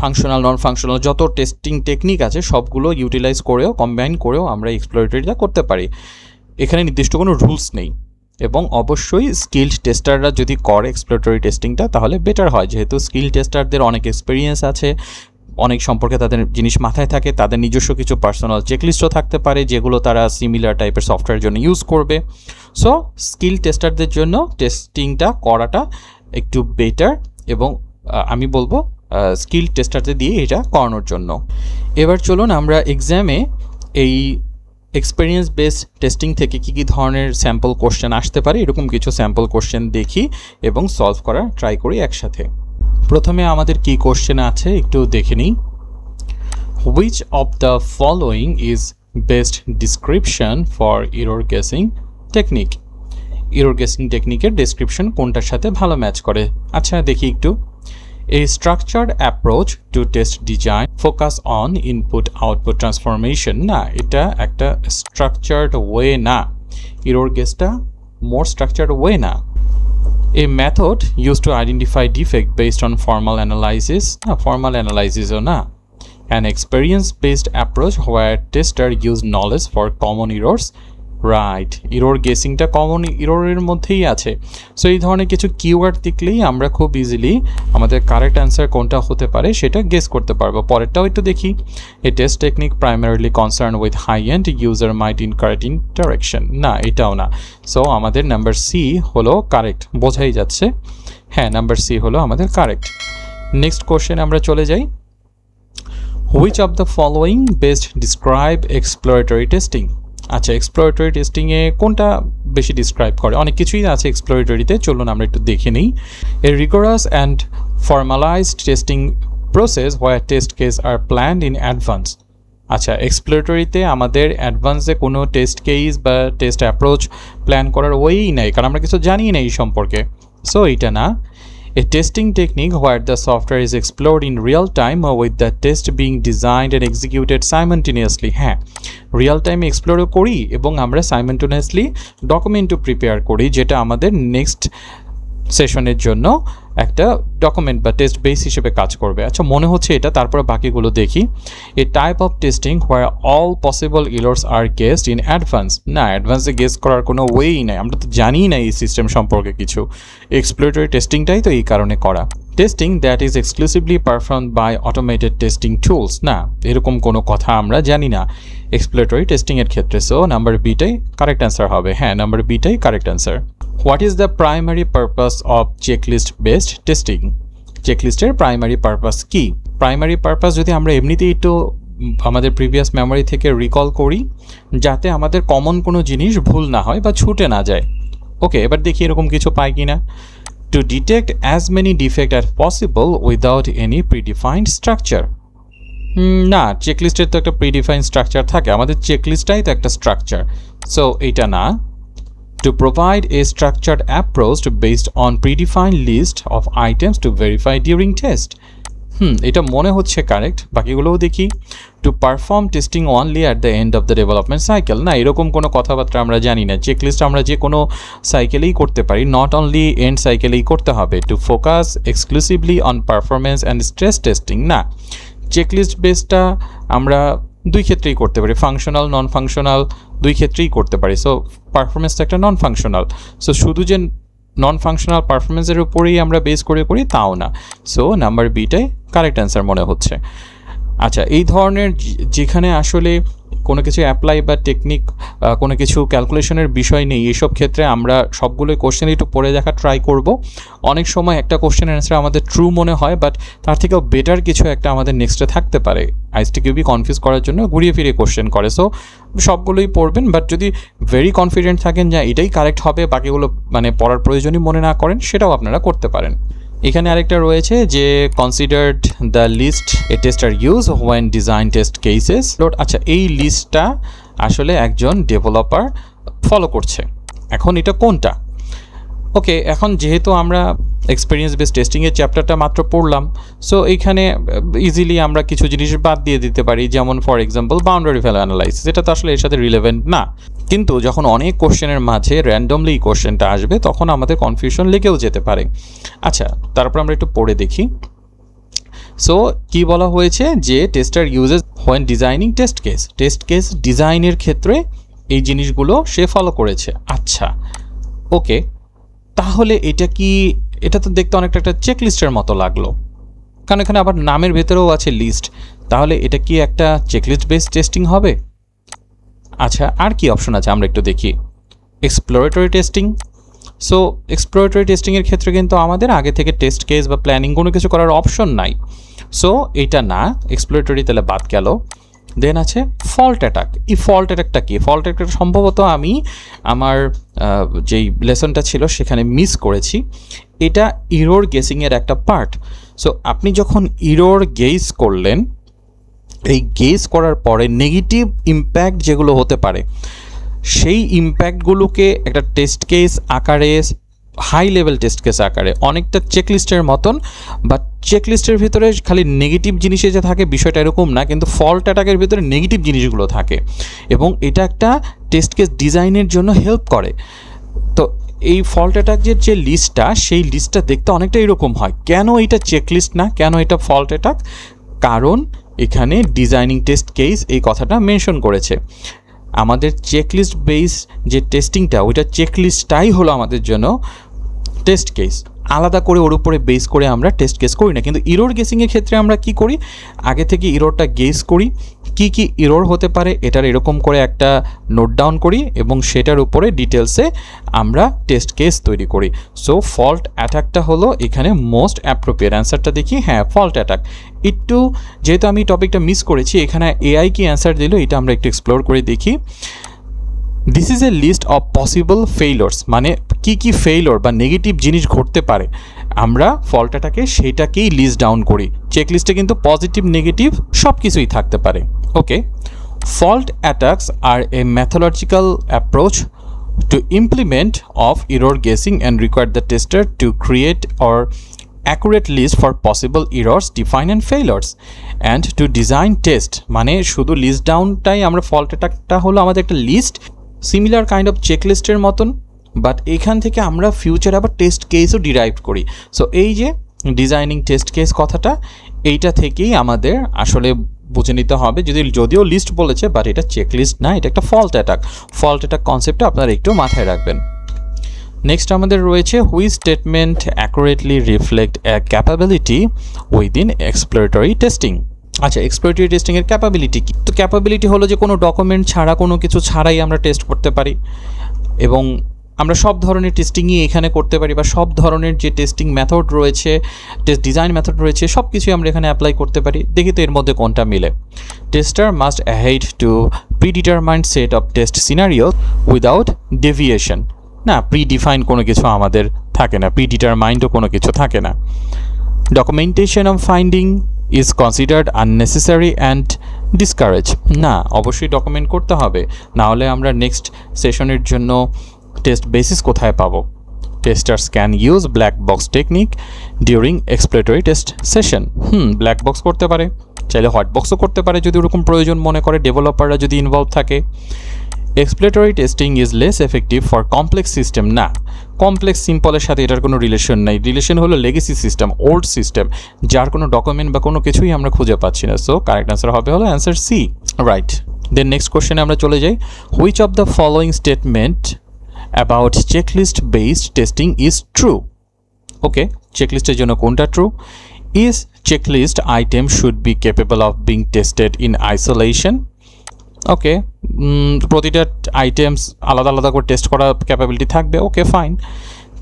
Speaker 1: ফাংশনাল, নন ফাংশনাল যত টেস্টিং টেকনিক আছে, সবগুলো ইউটিলাইজ করেও, কম্বাইন করেও আমরা এক্সপ্লোরেটরিটা করতে পারি। এখানে নির্দিষ্ট কোনো রুলস নেই। এবং অবশ্যই স্কিল্ড টেস্টাররা যদি করে এক্সপ্লোরেটরি টেস্টিংটা, তাহলে বেটার হয়, যেহেতু স্কিল টেস্টারদের অনেক এক্সপিরিয়েন্স আছে, অনেক সম্পর্কে তাদের জিনিস মাথায় থাকে, তাদের নিজস্ব কিছু পার্সোনাল চেকলিস্টও থাকতে পারে, যেগুলো তারা সিমিলার টাইপের সফটওয়্যারের জন্য ইউজ করবে। সো স্কিল টেস্টারদের জন্য টেস্টিংটা করাটা একটু বেটার, এবং আমি বলবো স্কিল টেস্টারদের দিয়ে এটা করানোর জন্য। এবার চলুন আমরা এক্সামে এই এক্সপিরিয়েন্স বেসড টেস্টিং থেকে কী কী ধরনের স্যাম্পল কোশ্চেন আসতে পারে, এরকম কিছু স্যাম্পল কোশ্চেন দেখি এবং সলভ করার ট্রাই করি একসাথে। প্রথমে আমাদের কি কোশ্চেন আছে একটু দেখে নিই। Which of the following is best description for error guessing technique? Error guessing টেকনিকের ডেসক্রিপশন কোনটার সাথে ভালো ম্যাচ করে? আচ্ছা দেখি একটু। A structured approach to test design focus on input-output transformation. না, এটা একটা structured way না। Error guessটা more structured way না। A method used to identify defect based on formal analysis. না, formal analysis ও না। An experience-based approach where tester use knowledge for common errors. Right, error গেসিংটা common ইররের মধ্যেই আছে। So এই ধরনের কিছু কিওয়ার্ড দেখলেই আমরা খুব ইজিলি আমাদের কারেক্ট অ্যান্সার কোনটা হতে পারে সেটা গেস করতে পারবো। পরেরটাও একটু দেখি। A test technique primarily concern with high end user might incorrect interaction. না, এটাও না। সো আমাদের নাম্বার সি হলো কারেক্ট, বোঝাই যাচ্ছে। হ্যাঁ, নাম্বার সি হলো আমাদের কারেক্ট। নেক্সট কোশ্চেন আমরা চলে যাই। Which of the following best describe exploratory testing? আচ্ছা, এক্সপ্লোরেটরি টেস্টিংয়ে কোনটা বেশি ডিসক্রাইব করে? অনেক কিছুই আছে এক্সপ্লোরেটরিতে, চলুন আমরা একটু দেখে নিই। A rigorous and formalized testing process where test case are planned in advance. আচ্ছা, এক্সপ্লোরেটরিতে আমাদের অ্যাডভান্সে কোনো টেস্ট কেস বা টেস্ট অ্যাপ্রোচ প্ল্যান করার ওয়েই নাই, কারণ আমরা কিছু জানি না এই সম্পর্কে। সো এইটা না। A testing technique where the software is explored in real time or with the test being designed and executed simultaneously. হ্যাঁ, রিয়েল টাইমে এক্সপ্লোরও করি এবং আমরা সাইমেন্টেনিয়াসলি ডকুমেন্টও প্রিপেয়ার করি, যেটা আমাদের নেক্সট সেশনের জন্য একটা ডকুমেন্ট বা টেস্ট বেস হিসেবে কাজ করবে। আচ্ছা, মনে হচ্ছে এটা, তারপরে বাকিগুলো দেখি। A type of testing where all possible errors are guessed in advance. না, অ্যাডভান্সে গেস করার কোনো ওয়েই নাই, আমরা তো জানিই না এই সিস্টেম সম্পর্কে কিছু। এক্সপ্লোরেটরি টেস্টিংটাই তো এই কারণে করা। Testing that is exclusively perform by automated testing tools. না, এরকম কোনো কথা আমরা জানি না এক্সপ্লোরেটরি টেস্টিংয়ের ক্ষেত্রে। সো নাম্বার বিটাই কারেক্ট অ্যান্সার হবে। হ্যাঁ, নাম্বার বিটাই correct answer. What is the primary purpose of checklist based testing? চেকলিস্টের প্রাইমারি পারপাস কি? প্রাইমারি পারপাস যদি আমরা এমনিতেই একটু আমাদের প্রিভিয়াস মেমোরি থেকে রিকল করি, যাতে আমাদের কমন কোনো জিনিস ভুল না হয় বা ছুটে না যায়। ওকে, এবার দেখি এরকম কিছু পাই কি না। To detect as many defect as possible without any predefined structure. না, চেকলিস্টের তো একটা প্রিডিফাইন্ড স্ট্রাকচার থাকে, আমাদের চেকলিস্টটাই তো একটা স্ট্রাকচার। সো এইটা না। To provide a structured approach based on predefined list of items to verify during test. এটা মনে হচ্ছে কারেক্ট, বাকিগুলোও দেখি। To perform testing only at the end of the development cycle. না, এরকম কোনো কথাবার্তা আমরা জানি না। চেকলিস্ট আমরা যে কোনো সাইকেলেই করতে পারি, নট অনলি এন্ড সাইকেলেই করতে হবে। To focus exclusively on performance and stress testing. না, চেকলিস্ট বেসটা আমরা দুই ক্ষেত্রেই করতে পারি, ফাংশনাল নন ফাংশনাল দুই ক্ষেত্রেই করতে পারি। সো পারফরমেন্সটা একটা নন ফাংশনাল। সো শুধু যে নন ফাংশনাল পারফরমেন্সের উপরেই আমরা বেস করে করি তাও না। সো নাম্বার বিটাই কারেক্ট অ্যান্সার মনে হচ্ছে। আচ্ছা, এই ধরনের যেখানে আসলে কোনো কিছু অ্যাপ্লাই বা টেকনিক কোনো কিছু ক্যালকুলেশনের বিষয় নেই, এইসব ক্ষেত্রে আমরা সবগুলোই কোশ্চেন একটু পড়ে দেখা ট্রাই করব। অনেক সময় একটা কোশ্চেনের অ্যান্সার আমাদের ট্রু মনে হয়, বাট তার থেকেও বেটার কিছু একটা আমাদের নেক্সটে থাকতে পারে। আইএসটিকিউবি কনফিউজ করার জন্য ঘুরিয়ে ফিরে কোশ্চেন করে। সো সবগুলোই পড়বেন, বাট যদি ভেরি কনফিডেন্ট থাকেন যে এটাই কারেক্ট হবে, বাকিগুলো মানে পড়ার প্রয়োজনই মনে না করেন, সেটাও আপনারা করতে পারেন। এখানে আরেকটা রয়েছে যে considered the list a tester use when design test cases. আচ্ছা, এই লিস্টটা আসলে একজন ডেভেলপার ফলো করছে। এখন এটা কোনটা? ওকে, এখন যেহেতু আমরা এক্সপিরিয়েন্স বেস টেস্টিংয়ের চ্যাপ্টারটা মাত্র পড়লাম, সো এইখানে ইজিলি আমরা কিছু জিনিস বাদ দিয়ে দিতে পারি, যেমন for example boundary value analysis. এটা তো আসলে এর সাথে রিলেভেন্ট না, কিন্তু যখন অনেক কোশ্চেনের মাঝে র্যান্ডমলি এই কোশ্চেনটা আসবে তখন আমাদের কনফিউশন লেগেও যেতে পারে। আচ্ছা, তারপর আমরা একটু পড়ে দেখি। সো কি বলা হয়েছে যে tester uses when designing test case. Test case ডিজাইনের ক্ষেত্রে এই জিনিসগুলো সে ফলো করেছে। আচ্ছা, ওকে, তাহলে এটা কি, এটা তো দেখতে অনেকটা একটা চেকলিস্টের মতো লাগলো, কারণ এখানে আবার নামের ভেতরেও আছে লিস্ট। তাহলে এটা কি একটা চেকলিস্ট বেসড টেস্টিং হবে? আচ্ছা, আর কি অপশন আছে আমরা একটু দেখি। Exploratory testing. সো এক্সপ্লোরেটরি টেস্টিংয়ের ক্ষেত্রে কিন্তু আমাদের আগে থেকে টেস্ট কেস বা প্ল্যানিং কোনো কিছু করার অপশন নাই। সো এটা না, এক্সপ্লোরেটরি তাহলে বাদ গেল। দেন আছে ফল্ট অ্যাটাক। এই ফল্ট অ্যাটাকটা কি? ফল্ট অ্যাটাক সম্ভবত আমি আমার যেই লেসনটা ছিল সেখানে মিস করেছি। এটা ইরর গেসিংয়ের একটা পার্ট। সো আপনি যখন ইরর গেস করলেন, এই গেস করার পরে নেগেটিভ ইম্প্যাক্ট যেগুলো হতে পারে, সেই ইম্প্যাক্টগুলোকে একটা টেস্ট কেস আকারে, হাই লেভেল টেস্ট কেস আকারে, অনেকটা চেকলিস্টের মতন, বাট চেকলিস্টের ভিতরে খালি নেগেটিভ জিনিসে যে থাকে বিষয়টা এরকম না, কিন্তু ফল্ট অ্যাটাকের ভিতরে নেগেটিভ জিনিসগুলো থাকে এবং এটা একটা টেস্ট কেস ডিজাইনের জন্য হেল্প করে। তো এই ফল্ট অ্যাটাকের যে লিস্টটা, সেই লিস্টটা দেখতে অনেকটা এরকম হয়। কেন এটা চেকলিস্ট না, কেন এটা ফল্ট অ্যাটাক? কারণ এখানে ডিজাইনিং টেস্ট কেস এই কথাটা মেনশন করেছে। আমাদের চেকলিস্ট বেস যে টেস্টিংটা, ওইটা চেকলিস্টটাই হলো আমাদের জন্য টেস্ট কেস। আলাদা করে ওর উপরে বেস করে আমরা টেস্ট কেস করি না। কিন্তু ইরর গেসিংয়ের ক্ষেত্রে আমরা কি করি, আগে থেকে ইররটা গেস করি, কি কি ইরর হতে পারে এটার এরকম করে একটা নোট ডাউন করি এবং সেটার উপরে ডিটেলসে আমরা টেস্ট কেস তৈরি করি। সো ফল্ট অ্যাটাকটা হলো এখানে মোস্ট অ্যাপ্রোপ্রিয়েট। অ্যান্সারটা দেখি, হ্যাঁ ফল্ট অ্যাটাক। একটু যেহেতু আমি টপিকটা মিস করেছি, এখানে এআই কি অ্যান্সার দিল এটা আমরা একটু এক্সপ্লোর করে দেখি। This is a list of possible failures, মানে কি কি ফেইলর বা নেগেটিভ জিনিস ঘটতে পারে, আমরা ফল্ট অ্যাটাকে সেইটাকেই লিস্ট ডাউন করি। চেকলিস্টে কিন্তু পজিটিভ নেগেটিভ সব কিছুই থাকতে পারে। Okay, fault attacks are a methodological approach to implement of error guessing and require the tester to create or accurate list for possible errors, define and failures and to design test। মানে শুধু list ডাউনটাই আমরা, fault অ্যাটাকটা হলো আমাদের একটা list, similar kind of চেকলিস্টের মতন, but এখান থেকে আমরা ফিউচারে আবার টেস্ট কেসও ডিরাইভ করি। সো এই যে ডিজাইনিং টেস্ট কেস কথাটা, এইটা থেকেই আমাদের আসলে বুঝে নিতে হবে, যদিও লিস্ট বলেছে বাট এটা চেকলিস্ট না, এটা একটা ফল্ট অ্যাটাক কনসেপ্টটা আপনারা একটু মাথায় রাখবেন। নেক্সট আমাদের রয়েছে which statement accurately reflect A capability within exploratory testing. আচ্ছা, এক্সপ্লোরেটরি টেস্টিংয়ের ক্যাপাবিলিটি কি? তো ক্যাপাবিলিটি হলো যে কোনো ডকুমেন্ট ছাড়া, কোনো কিছু ছাড়াই আমরা টেস্ট করতে পারি, এবং আমরা সব ধরনের টেস্টিংই এখানে করতে পারি, বা সব ধরনের যে টেস্টিং মেথড রয়েছে, টেস্ট ডিজাইন মেথড রয়েছে, সব কিছুই আমরা এখানে অ্যাপ্লাই করতে পারি। দেখি তো এর মধ্যে কোনটা মিলে। Tester must ahead to predetermined set of test scenario without deviation. না, প্রিডিফাইন কোনো কিছু আমাদের থাকে না, প্রিডিটারমাইন্ডও কোনো কিছু থাকে না। Documentation of finding is considered unnecessary and discourage. না, অবশ্যই ডকুমেন্ট করতে হবে, না হলে আমরা নেক্সট সেশনের জন্য টেস্ট বেসিস কোথায় পাবো? Testers can use black box technique during exploratory test session. Black box করতে পারে, চাইলে হোয়াইট বক্সও করতে পারে যদি ওরকম প্রয়োজন মনে করে, ডেভেলপাররা যদি ইনভলভ থাকে। Exploratory testing is less effective for complex system. না, কমপ্লেক্স সিম্পলের সাথে এটার কোনো রিলেশন নাই। রিলেশন হলো লেগেসি সিস্টেম, ওল্ড সিস্টেম, যার কোনো ডকুমেন্ট বা কোনো কিছুই আমরা খুঁজে পাচ্ছি না। সো কারেক্ট অ্যান্সার হবে হলো answer C, right. Then next কোশ্চেনে আমরা চলে যাই। Which of the following statement about checklist based testing is true? Okay, চেকলিস্টের জন্য কোনটা true? Is checklist item should be capable of being tested in isolation. Okay, প্রতিটা আইটেমস আলাদা আলাদা করে টেস্ট করার ক্যাপাবিলিটি থাকবে। Okay, fine.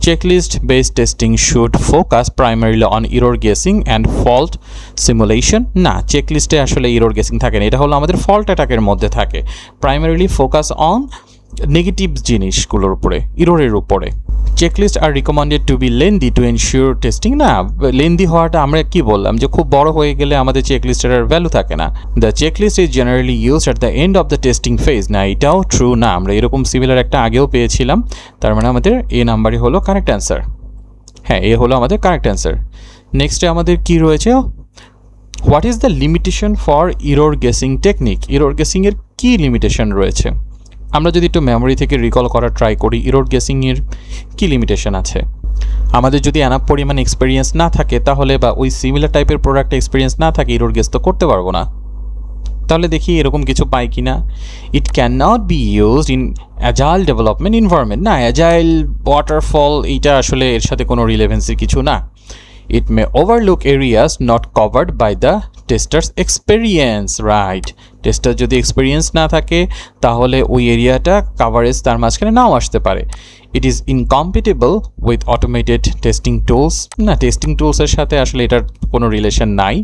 Speaker 1: Checklist based testing should focus primarily on error guessing and fault simulation. না, চেকলিস্টে আসলে ইরর গেসিং থাকে না, এটা হলো আমাদের ফল্ট অ্যাটাকের মধ্যে থাকে। প্রাইমারিলি ফোকাস অন নেগেটিভ জিনিসগুলোর উপরে, ইররের উপরে। Checklist are recommended to be lengthy to ensure testing. না, লেন্দি হওয়াটা আমরা কি বললাম, যে খুব বড় হয়ে গেলে আমাদের চেকলিস্টের আর ভ্যালু থাকে না। The checklist is generally used at the end of the testing phase. না, এটাও ট্রু না, আমরা এরকম সিমিলার একটা আগেও পেয়েছিলাম। তার মানে আমাদের এ নাম্বারই হলো কারেক্ট অ্যান্সার। হ্যাঁ, এ হলো আমাদের কারেক্ট অ্যান্সার। নেক্সটে আমাদের কি রয়েছে? What is the limitation for error guessing technique? Error গেসিংয়ের কী লিমিটেশন রয়েছে? আমরা যদি একটু মেমোরি থেকে রিকল করার ট্রাই করি, ইরর গেসিংয়ের কী লিমিটেশন আছে? আমাদের যদি এনাফ পরিমাণ এক্সপিরিয়েন্স না থাকে, তাহলে বা ওই সিমিলার টাইপের প্রোডাক্ট এক্সপিরিয়েন্স না থাকে, ইরর গেস তো করতে পারবো না। তাহলে দেখি এরকম কিছু পাই কি না। It can not be used in agile development environment. না, অ্যাজাইল, ওয়াটারফল, এইটা আসলে এর সাথে কোনো রিলেভেন্সি কিছু না। It may overlook areas not covered by the testers experience. Right, tester যদি এক্সপেরিয়েন্স না থাকে তাহলে ওই এরিয়াটা কাভারেজ তার মাঝখানে নাও আসতে পারে। It is incompatible with automated testing tools. না, টেস্টিং টুলসের সাথে আসলে এটার কোনো রিলেশন নাই।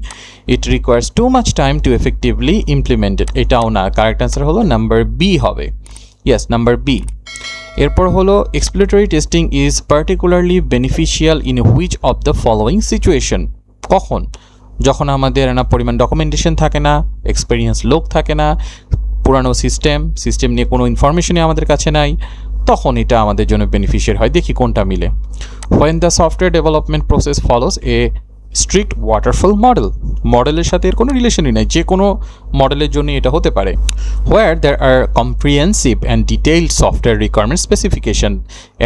Speaker 1: It requires too much time to effectively implemented. এটাও না, কারেক্ট অ্যান্সার হলো নাম্বার বি হবে। Yes, number B. এরপর হলো exploratory testing is particularly beneficial in which of the following situation. কখন? যখন আমাদের না পরিমাণ ডকুমেন্টেশন থাকে না, এক্সপেরিয়েন্স লোক থাকে না, পুরানো সিস্টেম নিয়ে কোনো ইনফরমেশনই আমাদের কাছে নাই, তখন এটা আমাদের জন্য বেনিফিশিয়াল হয়। দেখি কোনটা মিলে। When the software development process follows A strict waterfall model. মডেলের সাথে এর কোনো রিলেশনই নাই, যে কোনো মডেলের জন্য এটা হতে পারে। Where there are comprehensive and detailed software requirement specification.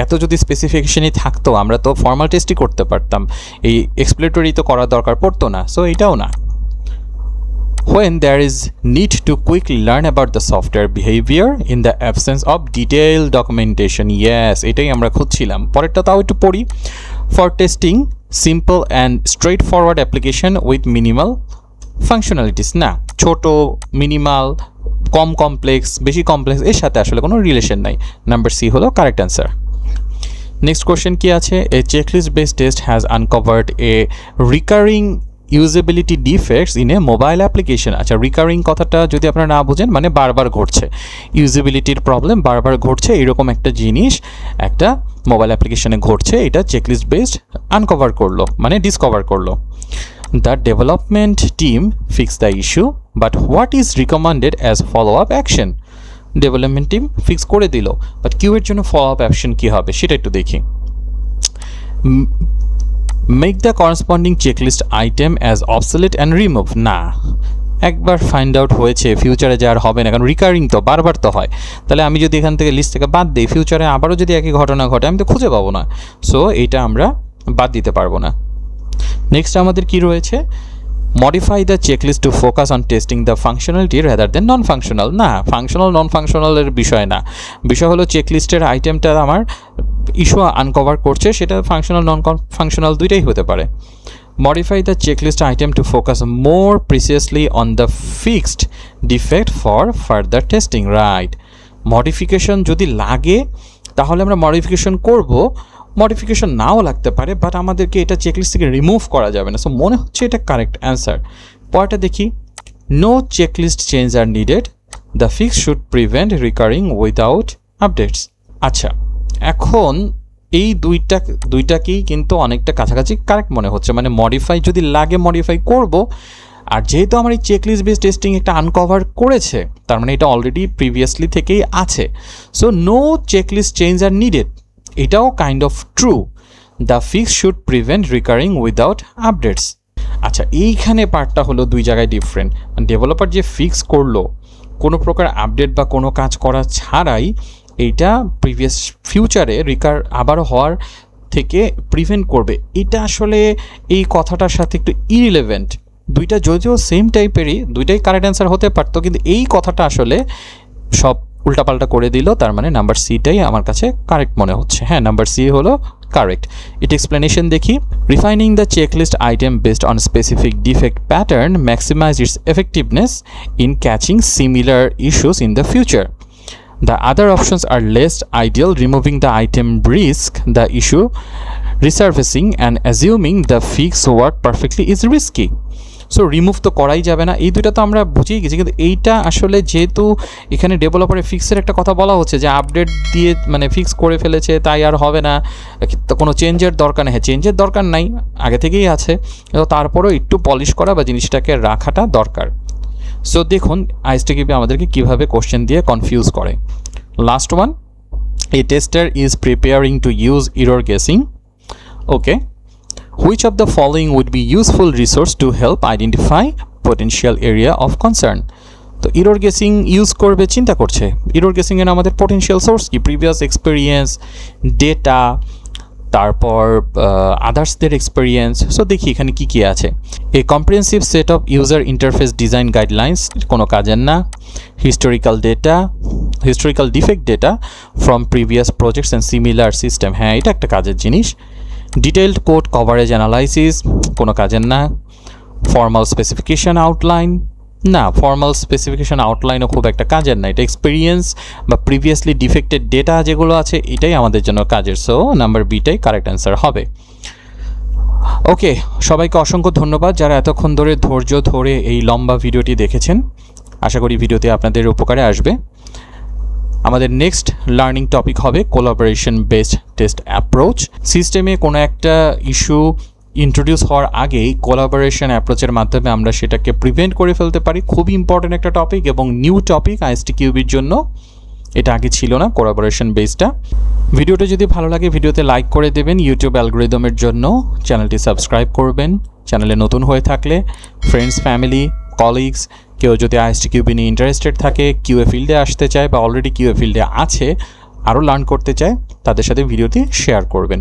Speaker 1: এত যদি স্পেসিফিকেশনই থাকতো আমরা তো ফর্মাল টেস্টই করতে পারতাম, এই এক্সপ্লোরেটরি তো করার দরকার পড়তো না। সো এটাও না। When there is need to quickly learn about the software behavior in the absence of detailed documentation. Yes, এটাই আমরা খুঁজছিলাম। পরেরটা তাও একটু পড়ি। For testing simple and straightforward application with minimal functionalities. না, ছোট, মিনিমাল, কম কমপ্লেক্স, বেশি কমপ্লেক্স, এর সাথে আসলে কোনো রিলেশন নাই। নাম্বার সি হলো কারেক্ট অ্যান্সার। নেক্সট কোশ্চেন কি আছে? A checklist based test has uncovered a recurring usability defects in a mobile application. আচ্ছা, রিকারিং কথাটা যদি আপনারা না বুঝেন, মানে বারবার ঘটছে, ইউজেবিলিটির প্রবলেম বারবার ঘটছে, এরকম একটা জিনিস একটা মোবাইল অ্যাপ্লিকেশনে ঘটছে, এটা চেকলিস্ট বেসড আনকভার করলো, মানে ডিসকভার করলো। The development team fix the issue, but what is recommended as follow up action? Development team fix করে দিল, বাট কিউ এর জন্য ফলো আপ অ্যাকশন কী হবে সেটা একটু দেখি। Make the corresponding checklist item as obsolete and remove. না, একবার ফাইন্ড আউট হয়েছে, ফিউচারে যে আর হবে না, কারণ রিকারিং তো বারবার তো হয়, তাহলে আমি যদি এখান থেকে লিস্ট থেকে বাদ দিই, ফিউচারে আবারও যদি একই ঘটনা ঘটে আমি তো খুঁজে পাবো না, সো এইটা আমরা বাদ দিতে পারবো না। নেক্সট আমাদের কি রয়েছে, modify the checklist to focus on testing the functionality rather than non functional. না, ফাংশনাল নন ফাংশনালের বিষয় না, বিষয় হলো চেকলিস্টের আইটেমটা আমার ইস্যু আনকভার করছে, সেটা ফাংশনাল নন ফাংশনাল দুইটাই হতে পারে। Modify the checklist item to focus more প্রিসিয়াসলি on the fixed defect for further testing. Right, modification যদি লাগে তাহলে আমরা মডিফিকেশন করব, মডিফিকেশন নাও লাগতে পারে, বাট আমাদেরকে এটা চেকলিস্ট থেকে রিমুভ করা যাবে না। সো মনে হচ্ছে এটা কারেক্ট অ্যান্সার। পরেরটা দেখি, no checklist change are needed, the fix should prevent recurring without updates. আচ্ছা, এখন এই দুইটাকেই কিন্তু অনেকটা কাছাকাছি কারেক্ট মনে হচ্ছে, মানে মডিফাই যদি লাগে মডিফাই করব, আর যেহেতু আমার এই চেকলিস্ট বেস টেস্টিং একটা আনকভার করেছে, তার মানে এটা অলরেডি প্রিভিয়াসলি থেকেই আছে। So no checklist change are needed, এটাও kind of true, the fix should prevent recurring without updates. আচ্ছা, এইখানে পার্টটা হলো দুই জায়গায় ডিফারেন্ট। ডেভেলপার যে ফিক্স করলো কোনো প্রকার আপডেট বা কোনো কাজ করা ছাড়াই, এইটা প্রিভিয়াস ফিউচারে আবার হওয়ার থেকে প্রিভেন্ট করবে, এটা আসলে এই কথাটার সাথে একটু ইরিলেভেন্ট। দুইটা যদিও সেম টাইপেরই, দুইটাই কারেক্ট অ্যান্সার হতে পারতো, কিন্তু এই কথাটা আসলে সব উল্টাপাল্টা করে দিল, তার মানে নাম্বার সিটাই আমার কাছে কারেক্ট মনে হচ্ছে। হ্যাঁ, নাম্বার সি হলো কারেক্ট। এটা এক্সপ্লেনেশন দেখি, refining the checklist item based on specific defect pattern maximize its effectiveness in catching similar issues in the future. The other options are less ideal, removing the item risk the issue resurfacing and assuming the fix work perfectly is risky. So remove তো করাই যাবে না, এই দুইটা তো আমরা বুঝেই গেছি, কিন্তু এইটা আসলে যেহেতু এখানে ডেভেলপারের ফিক্সের একটা কথা বলা হচ্ছে যে আপডেট দিয়ে মানে ফিক্স করে ফেলেছে তাই আর হবে না, তো কোনো চেঞ্জের দরকার নেই। হ্যাঁ, চেঞ্জের দরকার নাই, আগে থেকেই আছে, তারপরেও একটু পলিশ করা বা জিনিসটাকে রাখাটা দরকার। সো দেখুন আইএসটিকিউবি আমাদেরকে কীভাবে কোশ্চেন দিয়ে কনফিউজ করে। Last one, A tester is preparing to use error guessing. Okay, which of the following would be useful resource to help identify potential area of concern? তো এরর গেসিং ইউজ করবে, চিন্তা করছে error guessing এর আমাদের potential source কি, previous experience, data, তারপর আদার্সদের experience. So দেখি এখানে কি কি আছে। এ comprehensive set of user interface design guidelines, কোনো কাজের না। Historical defect data from previous projects and similar system, হ্যাঁ এটা একটা কাজের জিনিস। ডিটেইলড কোড কভারেজ অ্যানালাইসিস, কোনো কাজের না। ফর্মাল স্পেসিফিকেশন আউটলাইন, না ফর্মাল স্পেসিফিকেশন আউটলাইনও খুব একটা কাজের না, এটা এক্সপিরিয়েন্স বা প্রিভিয়াসলি ডিফেক্টেড ডেটা যেগুলো আছে এটাই আমাদের জন্য কাজের। সো নাম্বার বিটাই কারেক্ট অ্যান্সার হবে। ওকে, সবাইকে অসংখ্য ধন্যবাদ যারা এতক্ষণ ধরে ধৈর্য ধরে এই লম্বা ভিডিওটি দেখেছেন। আশা করি ভিডিওতে আপনাদের উপকারে আসবে। আমাদের নেক্সট লার্নিং টপিক হবে কোলাবোরেশন বেসড টেস্ট অ্যাপ্রোচ। সিস্টেমে কোনো একটা ইস্যু ইন্ট্রোডিউস হওয়ার আগেই কোলাবোরেশন অ্যাপ্রোচের মাধ্যমে আমরা সেটাকে প্রিভেন্ট করে ফেলতে পারি। খুবই ইম্পর্টেন্ট একটা টপিক এবং নিউ টপিক আইএসটিকিউবির জন্য, এটা আগে ছিল না কোলাবোরেশন বেসটা। ভিডিওটা যদি ভালো লাগে ভিডিওতে লাইক করে দেবেন, ইউটিউব অ্যালগরিদমের জন্য চ্যানেলটি সাবস্ক্রাইব করবেন। চ্যানেলে নতুন হয়ে থাকলে ফ্রেন্ডস, ফ্যামিলি, কলিগস কেউ যদি আইএসটিকিউবি নিয়ে ইন্টারেস্টেড থাকে, কিউএ ফিল্ডে আসতে চায় বা অলরেডি কিউএ ফিল্ডে আছে আরও লার্ন করতে চায়, তাদের সাথে ভিডিওটি শেয়ার করবেন।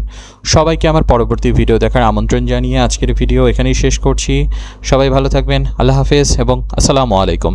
Speaker 1: সবাইকে আমার পরবর্তী ভিডিও দেখার আমন্ত্রণ জানিয়ে আজকের ভিডিও এখানেই শেষ করছি। সবাই ভালো থাকবেন, আল্লাহ হাফেজ এবং আসসালামু আলাইকুম।